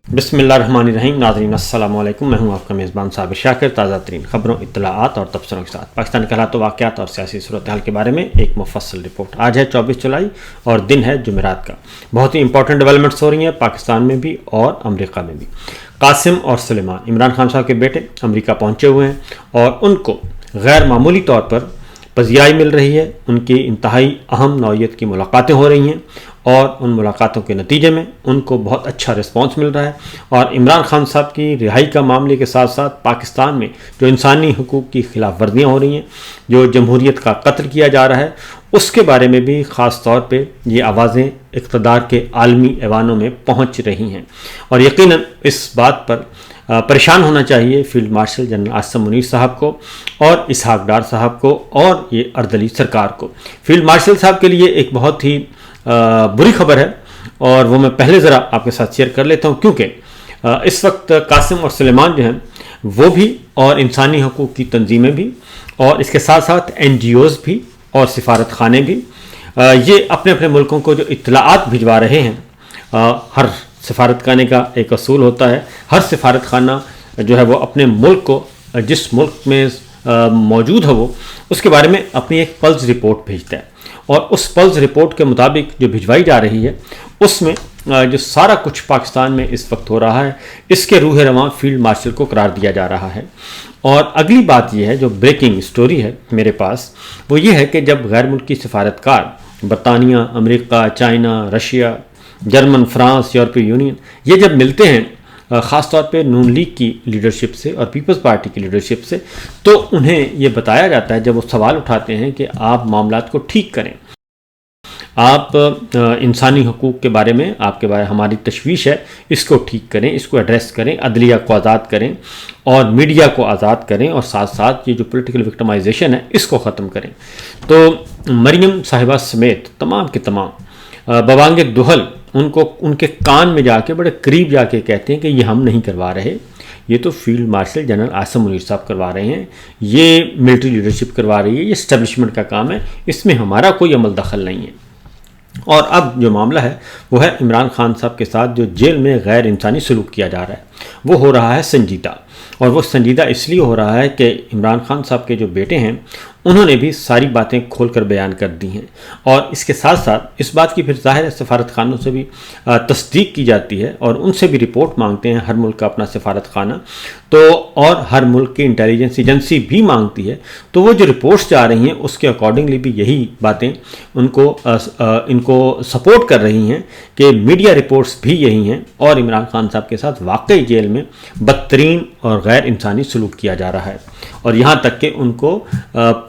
بسم اللہ الرحمن الرحیم. ناظرین السلام علیکم. میں ہوں آپ کا میزبان صابر شاکر. تازہ ترین خبروں، اطلاعات اور تبصروں کے ساتھ پاکستان کے حالات و واقعات اور سیاسی صورتحال کے بارے میں ایک مفصل رپورٹ. آج ہے 24 جولائی اور دن ہے جمعرات کا. بہت ہی امپورٹنٹ ڈیولپمنٹس ہو رہی ہیں پاکستان میں بھی اور امریکہ میں بھی. قاسم اور سلیمان عمران خان صاحب کے بیٹے امریکہ پہنچے ہوئے ہیں اور ان کو غیر معمولی طور پر پذیرائی مل رہی ہے. ان کی انتہائی اہم نوعیت کی ملاقاتیں ہو رہی ہیں اور ان ملاقاتوں کے نتیجے میں ان کو بہت اچھا رسپانس مل رہا ہے. اور عمران خان صاحب کی رہائی کا معاملے کے ساتھ ساتھ پاکستان میں جو انسانی حقوق کی خلاف ورزیاں ہو رہی ہیں، جو جمہوریت کا قتل کیا جا رہا ہے، اس کے بارے میں بھی خاص طور پہ یہ آوازیں اقتدار کے عالمی ایوانوں میں پہنچ رہی ہیں. اور یقیناً اس بات پر پریشان ہونا چاہیے field marshal general Asim Munir صاحب کو اور اسحاق ڈار صاحب کو اور یہ اردلی سرکار کو. فیلڈ مارشل صاحب کے لیے ایک بہت ہی بری خبر ہے اور وہ میں پہلے ذرا آپ کے ساتھ شیئر کر لیتا ہوں، کیونکہ اس وقت قاسم اور سلیمان جو ہیں وہ بھی اور انسانی حقوق کی تنظیمیں بھی اور اس کے ساتھ ساتھ NGOs بھی اور سفارت خانے بھی یہ اپنے اپنے ملکوں کو جو اطلاعات بھجوا رہے ہیں. ہر سفارت خانے کا ایک اصول ہوتا ہے، ہر سفارت خانہ جو ہے وہ اپنے ملک کو جس ملک میں موجود ہے وہ اس کے بارے میں اپنی ایک پلس رپورٹ بھیجتا ہے. اور اس پلس رپورٹ کے مطابق جو بھجوائی جا رہی ہے اس میں جو سارا کچھ پاکستان میں اس وقت ہو رہا ہے اس کے روح رواں فیلڈ مارشل کو قرار دیا جا رہا ہے. اور اگلی بات یہ ہے، جو بریکنگ سٹوری ہے میرے پاس، وہ یہ ہے کہ جب غیر ملکی سفارتکار برطانیہ، امریکہ، چائنا، رشیا، جرمن، فرانس، یورپی یونین یہ جب ملتے ہیں خاص طور پہ نون لیگ کی لیڈرشپ سے اور پیپلز پارٹی کی لیڈرشپ سے، تو انہیں یہ بتایا جاتا ہے جب وہ سوال اٹھاتے ہیں کہ آپ معاملات کو ٹھیک کریں، آپ انسانی حقوق کے بارے میں آپ کے بارے ہماری تشویش ہے، اس کو ٹھیک کریں، اس کو ایڈریس کریں، عدلیہ کو آزاد کریں اور میڈیا کو آزاد کریں اور ساتھ ساتھ یہ جو پولیٹیکل وکٹمائزیشن ہے اس کو ختم کریں. تو مریم صاحبہ سمیت تمام کے تمام بوانگ دہل ان کے کان میں جا کے بڑے قریب جا کے کہتے ہیں کہ یہ ہم نہیں کروا رہے، یہ تو field marshal general Asim Munir صاحب کروا رہے ہیں، یہ ملٹری لیڈرشپ کروا رہی ہے، یہ اسٹیبلشمنٹ کا کام ہے، اس میں ہمارا کوئی عمل دخل نہیں ہے. اور اب جو معاملہ ہے وہ ہے عمران خان صاحب کے ساتھ جو جیل میں غیر انسانی سلوک کیا جا رہا ہے وہ ہو رہا ہے سنجیدہ. اور وہ سنجیدہ اس لیے ہو رہا ہے کہ عمران خان صاحب کے جو بیٹے ہیں انہوں نے بھی ساری باتیں کھول کر بیان کر دی ہیں. اور اس کے ساتھ ساتھ اس بات کی پھر ظاہر ہے سفارت خانوں سے بھی تصدیق کی جاتی ہے اور ان سے بھی رپورٹ مانگتے ہیں، ہر ملک کا اپنا سفارت خانہ تو اور ہر ملک کی انٹیلیجنس ایجنسی بھی مانگتی ہے. تو وہ جو رپورٹس جا رہی ہیں اس کے اکارڈنگلی بھی یہی باتیں ان کو سپورٹ کر رہی ہیں کہ میڈیا رپورٹس بھی یہی ہیں اور عمران خان صاحب کے ساتھ واقعی جیل میں بدترین اور غیر انسانی سلوک کیا جا رہا ہے. اور یہاں تک کہ ان کو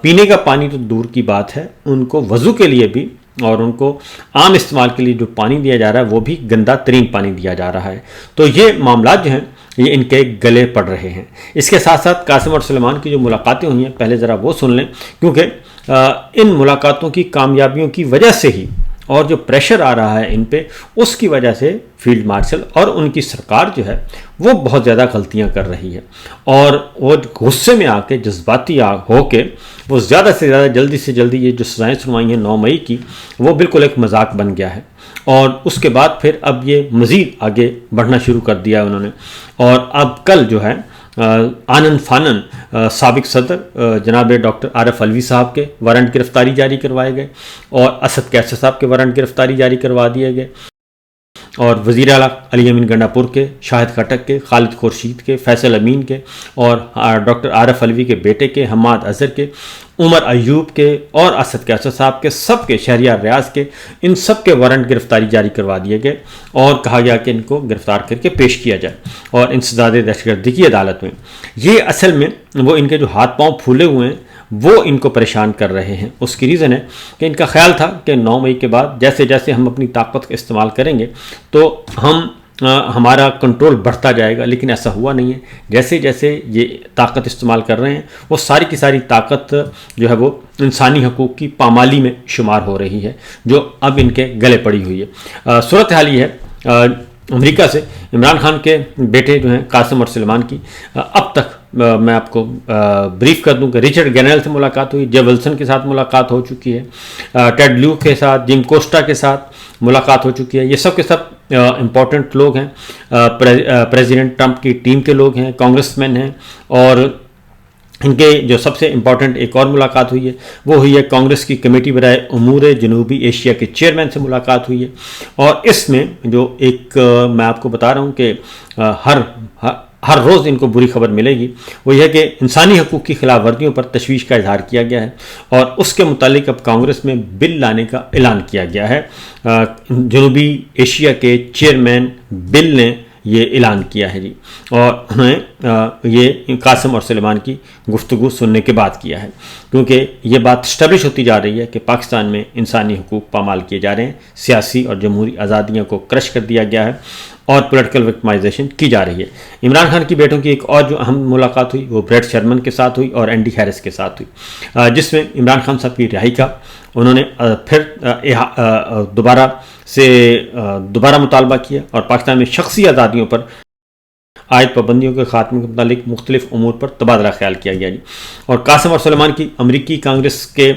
پینے کا پانی تو دور کی بات ہے، ان کو وضو کے لیے بھی اور ان کو عام استعمال کے لیے جو پانی دیا جا رہا ہے وہ بھی گندا ترین پانی دیا جا رہا ہے. تو یہ معاملات جو ہیں یہ ان کے گلے پڑ رہے ہیں. اس کے ساتھ ساتھ قاسم اور سلیمان کی جو ملاقاتیں ہوئی ہیں پہلے ذرا وہ سن لیں، کیونکہ ان ملاقاتوں کی کامیابیوں کی وجہ سے ہی اور جو پریشر آ رہا ہے ان پہ اس کی وجہ سے فیلڈ مارشل اور ان کی سرکار جو ہے وہ بہت زیادہ غلطیاں کر رہی ہے اور وہ غصے میں آ کے جذباتی ہو کے وہ زیادہ سے زیادہ جلدی سے جلدی یہ جو سزائیں سنوائی ہیں 9 مئی کی وہ بالکل ایک مذاق بن گیا ہے. اور اس کے بعد پھر اب یہ مزید آگے بڑھنا شروع کر دیا انہوں نے. اور اب کل جو ہے آنن فانن سابق صدر جناب ڈاکٹر عارف علوی صاحب کے وارنٹ گرفتاری جاری کروائے گئے اور اسد کیسر صاحب کے وارنٹ گرفتاری جاری کروا دیے گئے اور وزیر اعلیٰ علی امین گنڈا پور کے، شاہد خٹک کے، خالد خورشید کے، فیصل امین کے اور ڈاکٹر عارف علوی کے بیٹے کے، حماد اظہر کے، عمر ایوب کے اور اسد کیسر صاحب کے، سب کے، شہریار ریاض کے، ان سب کے وارنٹ گرفتاری جاری کروا دیے گئے اور کہا گیا کہ ان کو گرفتار کر کے پیش کیا جائے اور انسداد دہشت گردی کی عدالت میں. یہ اصل میں وہ ان کے جو ہاتھ پاؤں پھولے ہوئے ہیں وہ ان کو پریشان کر رہے ہیں. اس کی ریزن ہے کہ ان کا خیال تھا کہ 9 مئی کے بعد جیسے جیسے ہم اپنی طاقت کا استعمال کریں گے تو ہمارا کنٹرول بڑھتا جائے گا، لیکن ایسا ہوا نہیں ہے. جیسے جیسے یہ طاقت استعمال کر رہے ہیں وہ ساری کی ساری طاقت جو ہے وہ انسانی حقوق کی پامالی میں شمار ہو رہی ہے جو اب ان کے گلے پڑی ہوئی ہے. صورتحال یہ ہے امریکہ سے عمران خان کے بیٹے جو ہیں قاسم اور سلیمان کی اب تک میں آپ کو بریف کر دوں کہ رچرڈ گینیل سے ملاقات ہوئی، جے ولسن کے ساتھ ملاقات ہو چکی ہے، ٹیڈ لیو کے ساتھ، جم کوسٹا کے ساتھ ملاقات ہو چکی ہے. یہ سب کے سب امپورٹنٹ لوگ ہیں، پریزیڈنٹ ٹرمپ کی ٹیم کے لوگ ہیں، کانگریس مین ہیں، اور ان کے جو سب سے امپورٹنٹ ایک اور ملاقات ہوئی ہے وہ ہوئی ہے کانگریس کی کمیٹی برائے امور جنوبی ایشیا کے چیئرمین سے ملاقات ہوئی ہے، اور اس میں جو ایک میں آپ کو بتا رہا ہوں کہ ہر روز ان کو بری خبر ملے گی، وہ یہ ہے کہ انسانی حقوق کی خلاف ورزیوں پر تشویش کا اظہار کیا گیا ہے، اور اس کے متعلق اب کانگریس میں بل لانے کا اعلان کیا گیا ہے۔ جنوبی ایشیا کے چیئرمین بل نے یہ اعلان کیا ہے جی، اور انہوں نے یہ قاسم اور سلیمان کی گفتگو سننے کے بعد کیا ہے، کیونکہ یہ بات اسٹیبلش ہوتی جا رہی ہے کہ پاکستان میں انسانی حقوق پامال کیے جا رہے ہیں، سیاسی اور جمہوری آزادیوں کو کرش کر دیا گیا ہے، اور پولیٹیکل وکٹمائزیشن کی جا رہی ہے۔ عمران خان کی بیٹوں کی ایک اور جو اہم ملاقات ہوئی وہ بریٹ شرمن کے ساتھ ہوئی اور اینڈی ہیرس کے ساتھ ہوئی، جس میں عمران خان صاحب کی رہائی کا انہوں نے پھر دوبارہ مطالبہ کیا، اور پاکستان میں شخصی آزادیوں پر عائد پابندیوں کے خاتمے کے متعلق مختلف امور پر تبادلہ خیال کیا گیا جی۔ اور قاسم اور سلیمان کی امریکی کانگریس کے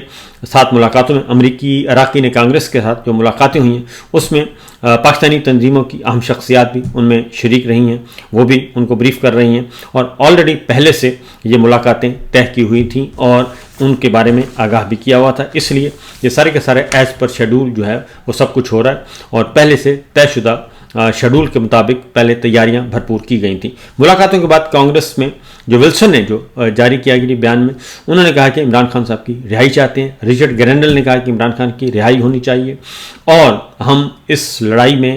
ساتھ ملاقاتوں میں امریکی اراکین کانگریس کے ساتھ جو ملاقاتیں ہوئی ہیں اس میں پاکستانی تنظیموں کی اہم شخصیات بھی ان میں شریک رہی ہیں، وہ بھی ان کو بریف کر رہی ہیں، اور آلریڈی پہلے سے یہ ملاقاتیں طے کی ہوئی تھیں اور ان کے بارے میں آگاہ بھی کیا ہوا تھا، اس لیے یہ سارے کے سارے ایز پر شیڈول جو ہے وہ سب کچھ ہو رہا ہے، اور پہلے سے طے شدہ شیڈول کے مطابق پہلے تیاریاں بھرپور کی گئی تھیں۔ ملاقاتوں کے بعد کانگریس میں جو ولسن نے جو جاری کیا گیا بیان میں انہوں نے کہا کہ عمران خان صاحب کی رہائی چاہتے ہیں، رچرڈ گرینڈل نے کہا کہ عمران خان کی رہائی ہونی چاہیے، اور ہم اس لڑائی میں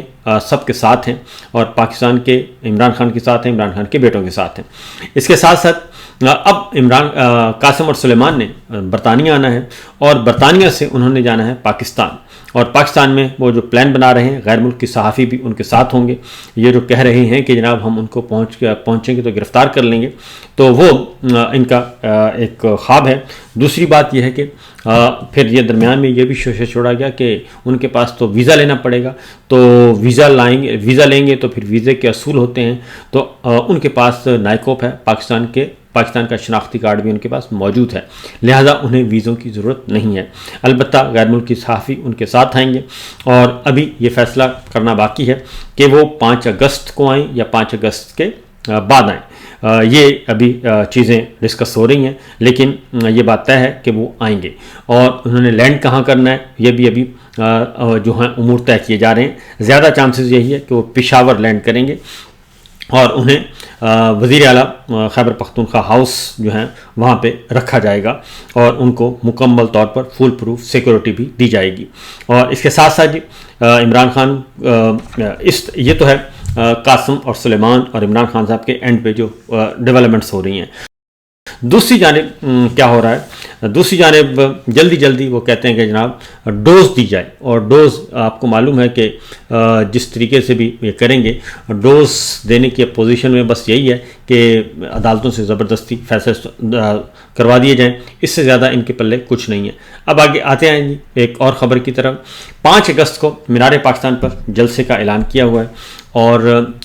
سب کے ساتھ ہیں، اور پاکستان کے عمران خان کے ساتھ ہیں، عمران خان کے بیٹوں کے ساتھ ہیں۔ اس کے ساتھ ساتھ اب قاسم اور سلیمان نے برطانیہ آنا ہے، اور برطانیہ سے انہوں نے جانا ہے پاکستان، اور پاکستان میں وہ جو پلان بنا رہے ہیں غیر ملکی صحافی بھی ان کے ساتھ ہوں گے، یہ جو کہہ رہے ہیں کہ جناب ہم ان کو پہنچیں گے تو گرفتار کر لیں گے، تو وہ ان کا ایک خواب ہے۔ دوسری بات یہ ہے کہ پھر یہ درمیان میں یہ بھی شوشہ چھوڑا گیا کہ ان کے پاس تو ویزا لینا پڑے گا، تو ویزا لیں گے تو پھر ویزے کے اصول ہوتے ہیں، تو ان کے پاس نائکوپ ہے پاکستان کا شناختی کارڈ بھی ان کے پاس موجود ہے، لہذا انہیں ویزوں کی ضرورت نہیں ہے۔ البتہ غیر ملکی صحافی ان کے ساتھ آئیں گے، اور ابھی یہ فیصلہ کرنا باقی ہے کہ وہ 5 اگست کو آئیں یا 5 اگست کے بعد آئیں، یہ ابھی چیزیں ڈسکس ہو رہی ہیں، لیکن یہ بات طے ہے کہ وہ آئیں گے، اور انہوں نے لینڈ کہاں کرنا ہے یہ بھی ابھی جو ہیں امور طے کیے جا رہے ہیں۔ زیادہ چانسز یہی ہے کہ وہ پشاور لینڈ کریں گے، اور انہیں وزیر اعلیٰ خیبر پختونخوا ہاؤس جو ہیں وہاں پہ رکھا جائے گا، اور ان کو مکمل طور پر فول پروف سیکورٹی بھی دی جائے گی۔ اور اس کے ساتھ ساتھ عمران خان یہ تو ہے قاسم اور سلیمان اور عمران خان صاحب کے اینڈ پہ جو ڈیولپمنٹس ہو رہی ہیں۔ دوسری جانب کیا ہو رہا ہے؟ دوسری جانب جلدی وہ کہتے ہیں کہ جناب ڈوز دی جائے، اور ڈوز آپ کو معلوم ہے کہ جس طریقے سے بھی یہ کریں گے ڈوز دینے کی اپوزیشن میں بس یہی ہے کہ عدالتوں سے زبردستی فیصلے کروا دیے جائیں، اس سے زیادہ ان کے پلے کچھ نہیں ہے۔ اب آگے آتے ہیں جی ایک اور خبر کی طرف۔ 5 اگست کو مینار پاکستان پر جلسے کا اعلان کیا ہوا ہے، اور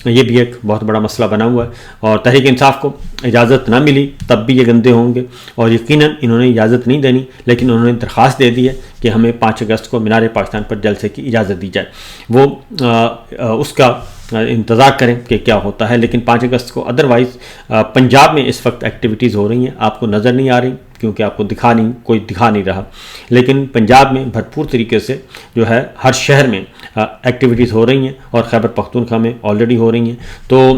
یہ بھی ایک بہت بڑا مسئلہ بنا ہوا ہے، اور تحریک انصاف کو اجازت نہ ملی تب بھی یہ گندے ہوں گے، اور یقیناً انہوں نے اجازت نہیں دینی، لیکن انہوں نے درخواست دے دی ہے کہ ہمیں 5 اگست کو مینار پاکستان پر جلسے کی اجازت دی جائے۔ وہ اس کا انتظار کریں کہ کیا ہوتا ہے، لیکن 5 اگست کو ادروائز پنجاب میں اس وقت ایکٹیویٹیز ہو رہی ہیں، آپ کو نظر نہیں آ رہی کیونکہ آپ کو کوئی دکھا نہیں رہا، لیکن پنجاب میں بھرپور طریقے سے جو ہے ہر شہر میں ایکٹیویٹیز ہو رہی ہیں، اور خیبر پختونخوا میں آلریڈی ہو رہی ہیں۔ تو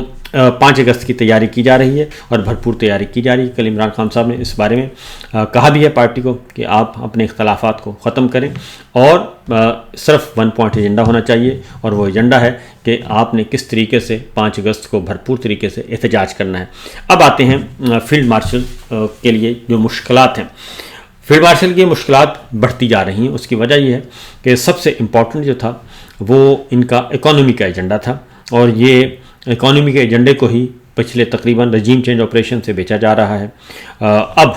5 اگست کی تیاری کی جا رہی ہے، اور بھرپور تیاری کی جا رہی ہے۔ کل عمران خان صاحب نے اس بارے میں کہا بھی ہے پارٹی کو کہ آپ اپنے اختلافات کو ختم کریں، اور صرف 1 پوائنٹ ایجنڈا ہونا چاہیے، اور وہ ایجنڈا ہے کہ آپ نے کس طریقے سے 5 اگست کو بھرپور طریقے سے احتجاج کرنا ہے۔ اب آتے ہیں فیلڈ مارشل کے لیے جو مشکلات ہیں۔ فیلڈ مارشل کی مشکلات بڑھتی جا رہی ہیں، اس کی وجہ یہ ہے کہ سب سے امپورٹنٹ جو تھا وہ ان کا اکانومی کا ایجنڈا تھا، اور یہ اکانومی کے ایجنڈے کو ہی پچھلے تقریباً رجیم چینج آپریشن سے بیچا جا رہا ہے۔ اب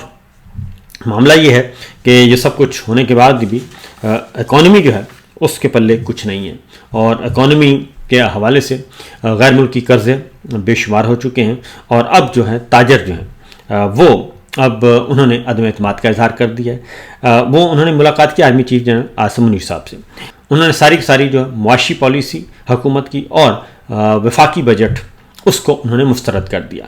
معاملہ یہ ہے کہ یہ سب کچھ ہونے کے بعد بھی اکانومی جو ہے اس کے پلے کچھ نہیں ہے، اور اکانومی کے حوالے سے غیر ملکی قرضے بے شمار ہو چکے ہیں، اور اب جو ہے تاجر جو ہیں وہ اب انہوں نے عدم اعتماد کا اظہار کر دیا ہے۔ وہ انہوں نے ملاقات کی army chief general Asim Munir صاحب سے، انہوں نے ساری کی ساری جو معاشی پالیسی حکومت کی اور وفاقی بجٹ اس کو انہوں نے مسترد کر دیا،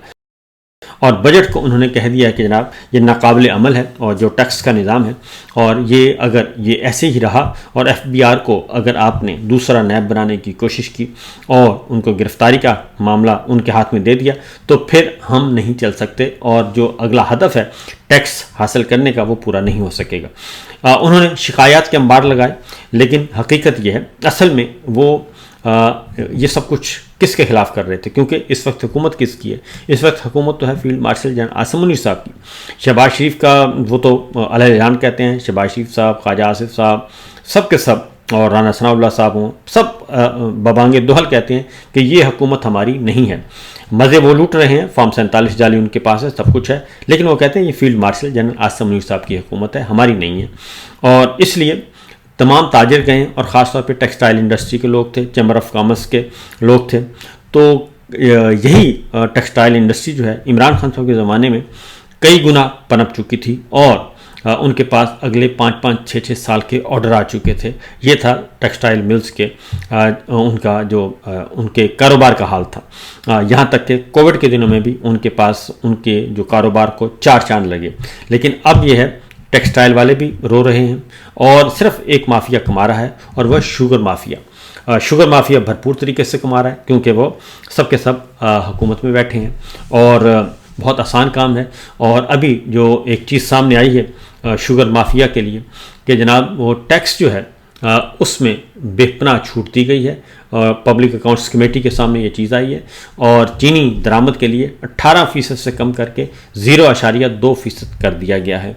اور بجٹ کو انہوں نے کہہ دیا کہ جناب یہ ناقابل عمل ہے، اور جو ٹیکس کا نظام ہے، اور یہ اگر یہ ایسے ہی رہا اور ایف بی آر کو اگر آپ نے دوسرا نیب بنانے کی کوشش کی اور ان کو گرفتاری کا معاملہ ان کے ہاتھ میں دے دیا تو پھر ہم نہیں چل سکتے، اور جو اگلا ہدف ہے ٹیکس حاصل کرنے کا وہ پورا نہیں ہو سکے گا۔ انہوں نے شکایات کے انبار لگائے، لیکن حقیقت یہ ہے اصل میں وہ یہ سب کچھ کس کے خلاف کر رہے تھے، کیونکہ اس وقت حکومت کس کی ہے؟ اس وقت حکومت تو ہے field marshal general Asim Munir صاحب کی۔ شہباز شریف کا وہ تو علیہ اعلان کہتے ہیں، شہباز شریف صاحب، خواجہ آصف صاحب، سب کے سب، اور رانا ثناء اللہ صاحب ہوں، سب ببانگ دوحل کہتے ہیں کہ یہ حکومت ہماری نہیں ہے۔ مزے وہ لوٹ رہے ہیں، فارم 47 جعلی ان کے پاس ہے، سب کچھ ہے، لیکن وہ کہتے ہیں یہ field marshal general Asim Munir صاحب کی حکومت ہے، ہماری نہیں ہے۔ اور اس لیے تمام تاجر گئے، اور خاص طور پہ ٹیکسٹائل انڈسٹری کے لوگ تھے، چیمبر آف کامرس کے لوگ تھے، تو یہی ٹیکسٹائل انڈسٹری جو ہے عمران خان صاحب کے زمانے میں کئی گنا پنپ چکی تھی، اور ان کے پاس اگلے 5-5-6 سال کے آرڈر آ چکے تھے۔ یہ تھا ٹیکسٹائل ملز کے ان کا جو ان کے کاروبار کا حال تھا، یہاں تک کہ کووڈ کے دنوں میں بھی ان کے پاس ان کے جو کاروبار کو 4 چاند لگے۔ لیکن اب یہ ہے ٹیکسٹائل والے بھی رو رہے ہیں، اور صرف ایک مافیا کما رہا ہے، اور وہ شوگر مافیا۔ شوگر مافیا بھرپور طریقے سے کما رہا ہے، کیونکہ وہ سب کے سب حکومت میں بیٹھے ہیں، اور بہت آسان کام ہے۔ اور ابھی جو ایک چیز سامنے آئی ہے شوگر مافیا کے لیے کہ جناب وہ ٹیکس جو ہے اس میں بے پناہ چھوٹ دی گئی ہے، اور پبلک اکاؤنٹس کمیٹی کے سامنے یہ چیز آئی ہے، اور چینی درآمد کے لیے 18% سے کم کر کے 0.2% کر دیا گیا ہے۔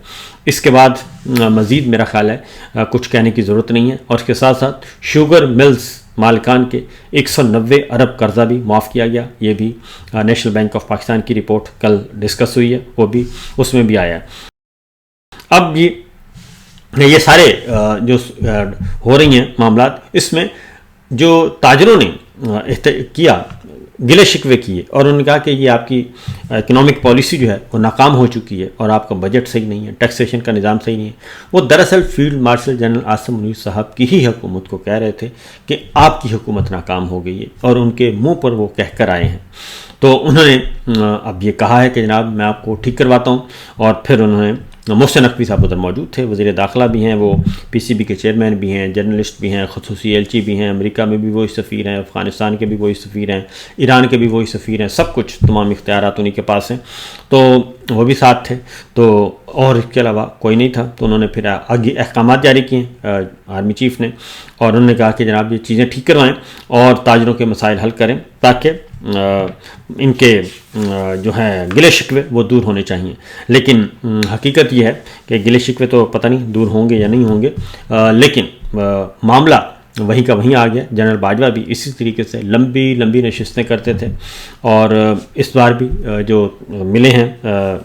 اس کے بعد مزید میرا خیال ہے کچھ کہنے کی ضرورت نہیں ہے، اور اس کے ساتھ ساتھ شوگر ملز مالکان کے 190 ارب قرضہ بھی معاف کیا گیا۔ یہ بھی نیشنل بینک آف پاکستان کی رپورٹ کل ڈسکس ہوئی ہے، وہ بھی اس میں بھی آیا ہے۔ اب یہ سارے جو ہو رہی ہیں معاملات، اس میں جو تاجروں نے کیا گلے شکوے کیے، اور انہوں نے کہا کہ یہ آپ کی اکنامک پالیسی جو ہے وہ ناکام ہو چکی ہے، اور آپ کا بجٹ صحیح نہیں ہے، ٹیکسیشن کا نظام صحیح نہیں ہے، وہ دراصل field marshal general Asim Munir صاحب کی ہی حکومت کو کہہ رہے تھے کہ آپ کی حکومت ناکام ہو گئی ہے، اور ان کے منہ پر وہ کہہ کر آئے ہیں۔ تو انہوں نے اب یہ کہا ہے کہ جناب میں آپ کو ٹھیک کرواتا ہوں، اور پھر انہوں نے محسن نقوی صاحب ادھر موجود تھے، وزیر داخلہ بھی ہیں، وہ پی سی بی کے چیئرمین بھی ہیں، جرنلسٹ بھی ہیں، خصوصی ایلچی بھی ہیں، امریکہ میں بھی وہی سفیر ہیں، افغانستان کے بھی وہی سفیر ہیں، ایران کے بھی وہی سفیر ہیں، سب کچھ تمام اختیارات انہی کے پاس ہیں، تو وہ بھی ساتھ تھے، تو اور اس کے علاوہ کوئی نہیں تھا۔ تو انہوں نے پھر آگے احکامات جاری کیے آرمی چیف نے، اور انہوں نے کہا کہ جناب یہ چیزیں ٹھیک کروائیں اور تاجروں کے مسائل حل کریں، تاکہ ان کے جو ہیں گلے شکوے وہ دور ہونے چاہیے۔ لیکن حقیقت یہ ہے کہ گلے شکوے تو پتہ نہیں دور ہوں گے یا نہیں ہوں گے، لیکن معاملہ وہیں کا وہیں آ گیا۔ جنرل باجوہ بھی اسی طریقے سے لمبی لمبی نشستیں کرتے تھے، اور اس بار بھی جو ملے ہیں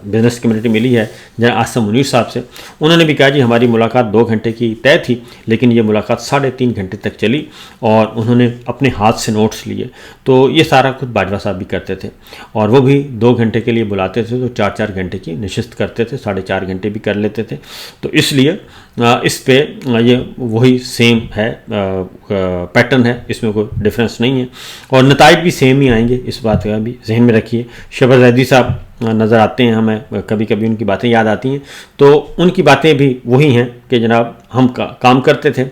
بزنس کمیونٹی ملی ہے جنرل عاصم منیر صاحب سے، انہوں نے بھی کہا جی ہماری ملاقات 2 گھنٹے کی طے تھی، لیکن یہ ملاقات 3.5 گھنٹے تک چلی، اور انہوں نے اپنے ہاتھ سے نوٹس لیے۔ تو یہ سارا خود باجوہ صاحب بھی کرتے تھے، اور وہ بھی 2 گھنٹے کے لیے بلاتے تھے تو 4-4 گھنٹے کی نشست کرتے تھے، 4.5 گھنٹے بھی کر لیتے تھے۔ تو اس لیے اس پہ یہ وہی سیم ہے، پیٹرن ہے، اس میں کوئی ڈفرینس نہیں ہے، اور نتائج بھی سیم ہی آئیں گے، اس بات کا بھی ذہن میں رکھیے۔ شہباز زیدی صاحب نظر آتے ہیں ہمیں، کبھی کبھی ان کی باتیں یاد آتی ہیں، تو ان کی باتیں بھی وہی ہیں کہ جناب ہم کام کرتے تھے،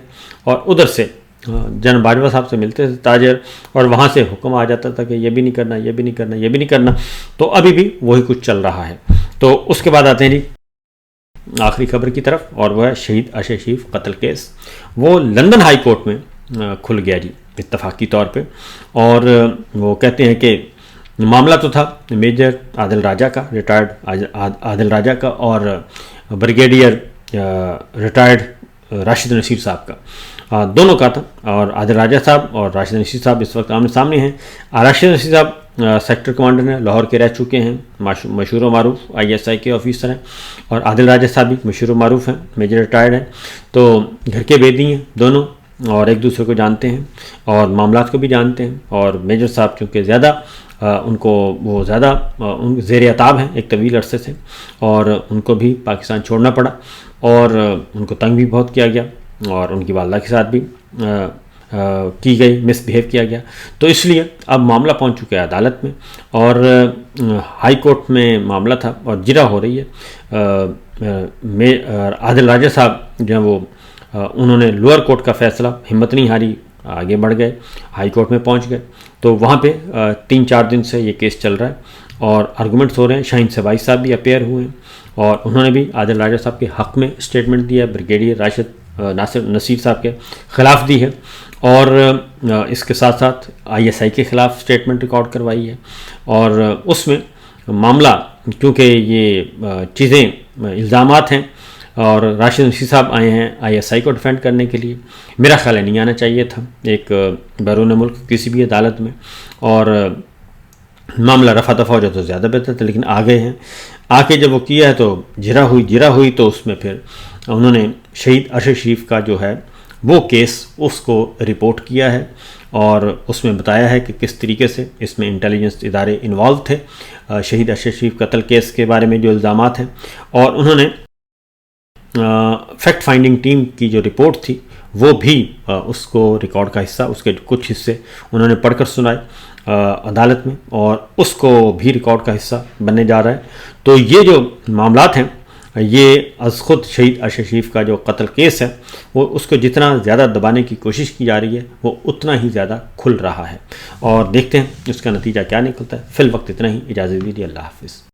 اور ادھر سے جنرل باجوہ صاحب سے ملتے تھے تاجر، اور وہاں سے حکم آ جاتا تھا کہ یہ بھی نہیں کرنا، یہ بھی نہیں کرنا، یہ بھی نہیں کرنا۔ تو ابھی بھی وہی کچھ چل رہا ہے۔ تو اس کے بعد آتے ہیں جی آخری خبر کی طرف، اور وہ ہے شہید اشر شریف قتل کیس۔ وہ لندن ہائی کورٹ میں کھل گیا جی اتفاقی طور پہ، اور وہ کہتے ہیں کہ معاملہ تو تھا میجر عادل راجہ کا، ریٹائرڈ عادل راجہ کا، اور بریگیڈیئر ریٹائرڈ راشد نصیر صاحب کا، دونوں کا تھا۔ اور عادل راجہ صاحب اور راشد نصیر صاحب اس وقت آمنے سامنے ہیں۔ راشد نصیر صاحب سیکٹر کمانڈر ہیں، لاہور کے رہ چکے ہیں، مشہور و معروف ISI کے آفیسر ہیں، اور عادل راجہ صاحب بھی مشہور و معروف ہیں، میجر ریٹائرڈ ہیں، تو گھر کے بیدی ہیں دونوں، اور ایک دوسرے کو جانتے ہیں اور معاملات کو بھی جانتے ہیں۔ اور میجر صاحب چونکہ زیادہ ان کو وہ زیادہ زیر عتاب ہیں ایک طویل عرصے سے، اور ان کو بھی پاکستان چھوڑنا پڑا، اور ان کو تنگ بھی بہت کیا گیا، اور ان کی والدہ کے ساتھ بھی کی گئی، مس بیہیو کیا گیا. تو اس لیے اب معاملہ پہنچ چکا ہے عدالت میں، اور ہائی کورٹ میں معاملہ تھا اور جرا ہو رہی ہے. عادل راجہ صاحب جو ہیں وہ انہوں نے لوور کورٹ کا فیصلہ، ہمت نہیں ہاری، آگے بڑھ گئے، ہائی کورٹ میں پہنچ گئے. تو وہاں پہ 3-4 دن سے یہ کیس چل رہا ہے اور آرگومنٹس ہو رہے ہیں. شاہین سبائی صاحب بھی اپیئر ہوئے ہیں اور انہوں نے بھی عادل راجہ صاحب کے حق میں اسٹیٹمنٹ دیا ہے، بریگیڈیئر راشد نصیر صاحب کے خلاف دی ہے، اور اس کے ساتھ ساتھ ISI کے خلاف اسٹیٹمنٹ ریکارڈ کروائی ہے. اور اس میں معاملہ کیونکہ یہ چیزیں الزامات ہیں اور راشد نصیر صاحب آئے ہیں ISI کو ڈیفینڈ کرنے کے لیے، میرا خیال ہے نہیں آنا چاہیے تھا ایک بیرون ملک کسی بھی عدالت میں، اور معاملہ رفع دفع ہو جائے تو زیادہ بہتر تھا. لیکن آ گئے ہیں، آ کے جب وہ کیا ہے تو جرا ہوئی تو اس میں پھر انہوں نے شہید ارشد شریف کا جو ہے وہ کیس اس کو رپورٹ کیا ہے، اور اس میں بتایا ہے کہ کس طریقے سے اس میں انٹیلیجنس ادارے انوالو تھے شہید ارشد شریف قتل کیس کے بارے میں جو الزامات ہیں. اور انہوں نے فیکٹ فائنڈنگ ٹیم کی جو رپورٹ تھی وہ بھی اس کو ریکارڈ کا حصہ، اس کے کچھ حصے انہوں نے پڑھ کر سنائے عدالت میں، اور اس کو بھی ریکارڈ کا حصہ بننے جا رہا ہے. تو یہ جو معاملات ہیں یہ از خود شہید ارشد شریف کا جو قتل کیس ہے وہ اس کو جتنا زیادہ دبانے کی کوشش کی جا رہی ہے وہ اتنا ہی زیادہ کھل رہا ہے، اور دیکھتے ہیں اس کا نتیجہ کیا نکلتا ہے. فی الوقت اتنا ہی، اجازت دیجیے، اللہ حافظ.